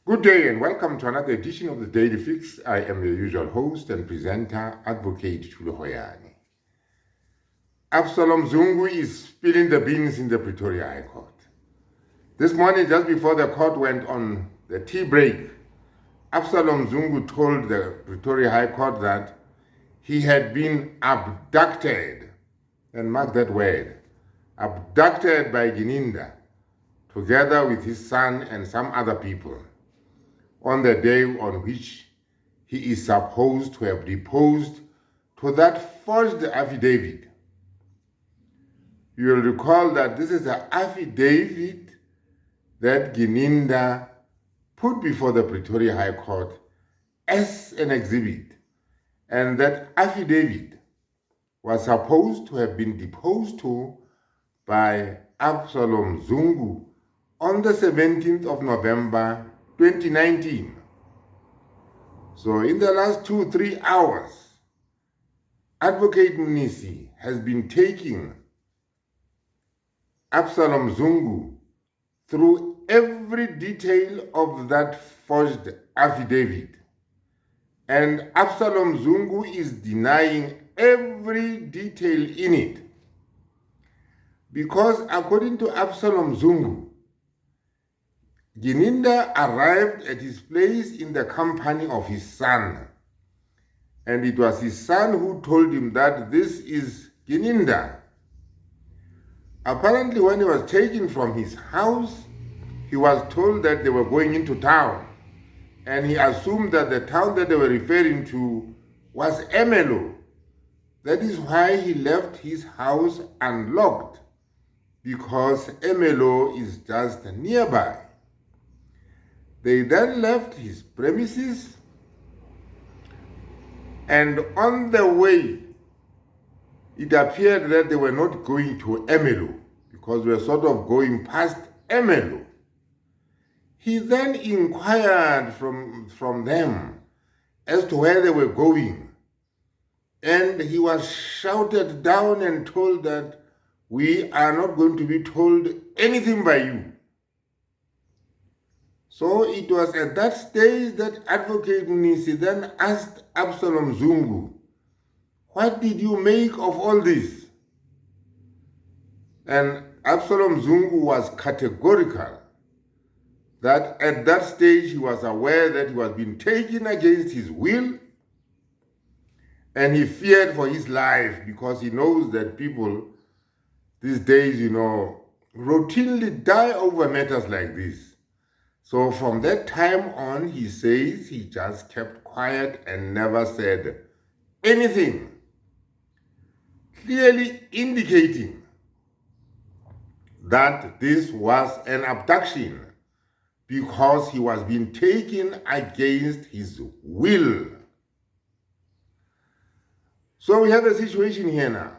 Good day and welcome to another edition of the Daily Fix. I am your usual host and presenter, Advocate Tuluhoyani. Absalom Zungu is spilling the beans in the Pretoria High Court. This morning, just before the court went on the tea break, Absalom Zungu told the Pretoria High Court that he had been abducted, and mark that word, abducted by Gininda, together with his son and some other people, on the day on which he is supposed to have deposed to that forged affidavit. You will recall that this is an affidavit that Gininda put before the Pretoria High Court as an exhibit, and that affidavit was supposed to have been deposed to by Absalom Zungu on the 17th of November 2019. So in the last 2-3 hours, Advocate Mnisi has been taking Absalom Zungu through every detail of that forged affidavit. And Absalom Zungu is denying every detail in it. Because according to Absalom Zungu, Gininda arrived at his place in the company of his son. And it was his son who told him that this is Gininda. Apparently, when he was taken from his house, he was told that they were going into town. And he assumed that the town that they were referring to was Emelo. That is why he left his house unlocked, because Emelo is just nearby. They then left his premises, and on the way, it appeared that they were not going to Emelo, because we were sort of going past Emelo. He then inquired from them as to where they were going, and he was shouted down and told that we are not going to be told anything by you. So it was at that stage that Advocate Mnisi then asked Absalom Zungu, what did you make of all this? And Absalom Zungu was categorical that at that stage he was aware that he was being taken against his will, and he feared for his life because he knows that people these days, routinely die over matters like this. So from that time on, he says he just kept quiet and never said anything, clearly indicating that this was an abduction because he was being taken against his will. So we have a situation here now.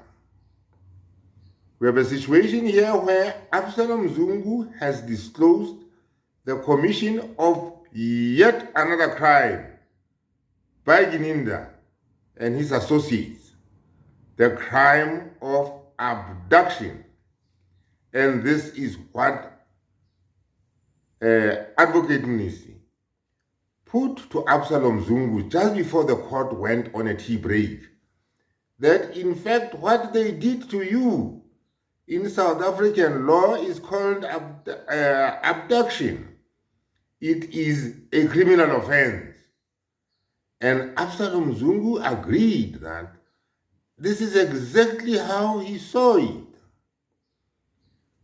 We have a situation here where Absalom Zungu has disclosed the commission of yet another crime by Gininda and his associates, the crime of abduction. And this is what Advocate Mnisi put to Absalom Zungu just before the court went on a tea break, that in fact what they did to you in South African law is called abduction. It is a criminal offense. And Absalom Zungu agreed that this is exactly how he saw it.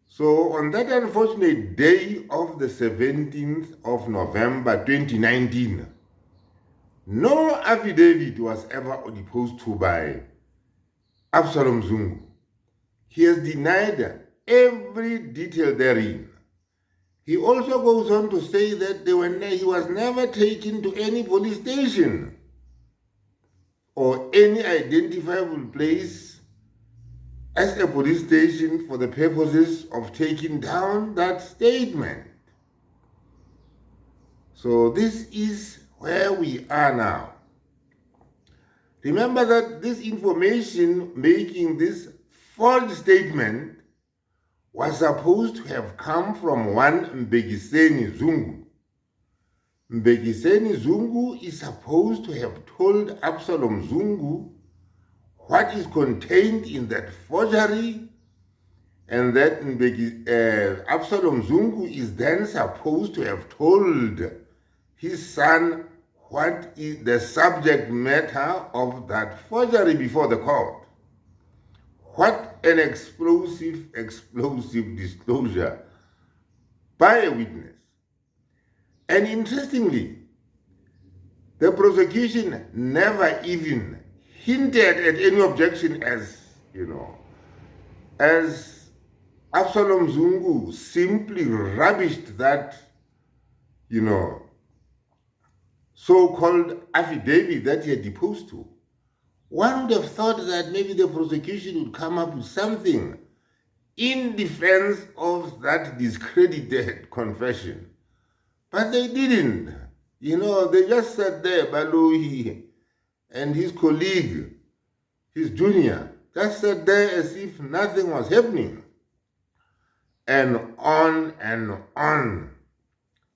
So on that unfortunate day of the 17th of November 2019, no affidavit was ever deposed to by Absalom Zungu. He has denied every detail therein. He also goes on to say that he was never taken to any police station or any identifiable place as a police station for the purposes of taking down that statement. So this is where we are now. Remember that this information making this forged statement was supposed to have come from one Mbekiseni Zungu, Mbekiseni Zungu is supposed to have told Absalom Zungu what is contained in that forgery, and that Absalom Zungu is then supposed to have told his son what is the subject matter of that forgery before the court. What an explosive disclosure by a witness. And interestingly, the prosecution never even hinted at any objection, as Absalom Zungu simply rubbished that, so-called affidavit that he had deposed to. One would have thought that maybe the prosecution would come up with something in defense of that discredited confession. But they didn't. They just sat there, Balohi and his colleague, his junior, just sat there as if nothing was happening. And on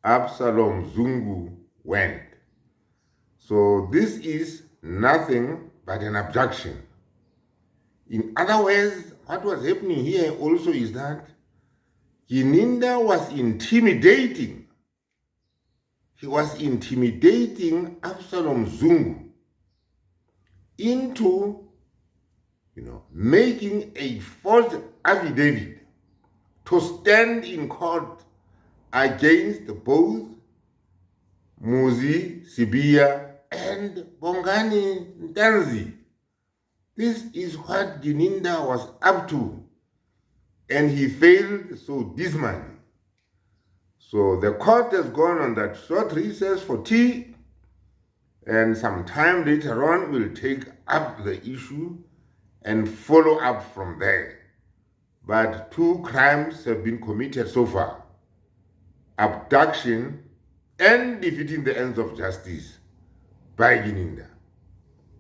Absalom Zungu went. So this is nothing but an abduction. In other words, what was happening here also is that Gininda was intimidating. He was intimidating Absalom Zungu into, making a false affidavit to stand in court against both Muzi, Sibia, and Bongani Ntanzi. This is what Gininda was up to, and he failed so dismally. So the court has gone on that short recess for tea, and some time later on we'll take up the issue and follow up from there. But 2 crimes have been committed so far: abduction and defeating the ends of justice by Gininda.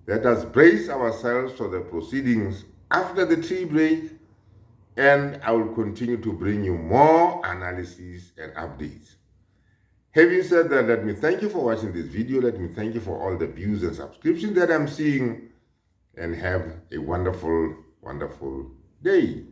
Let us brace ourselves for the proceedings after the tea break, and I will continue to bring you more analysis and updates. Having said that, let me thank you for watching this video. Let me thank you for all the views and subscriptions that I'm seeing, and have a wonderful, wonderful day.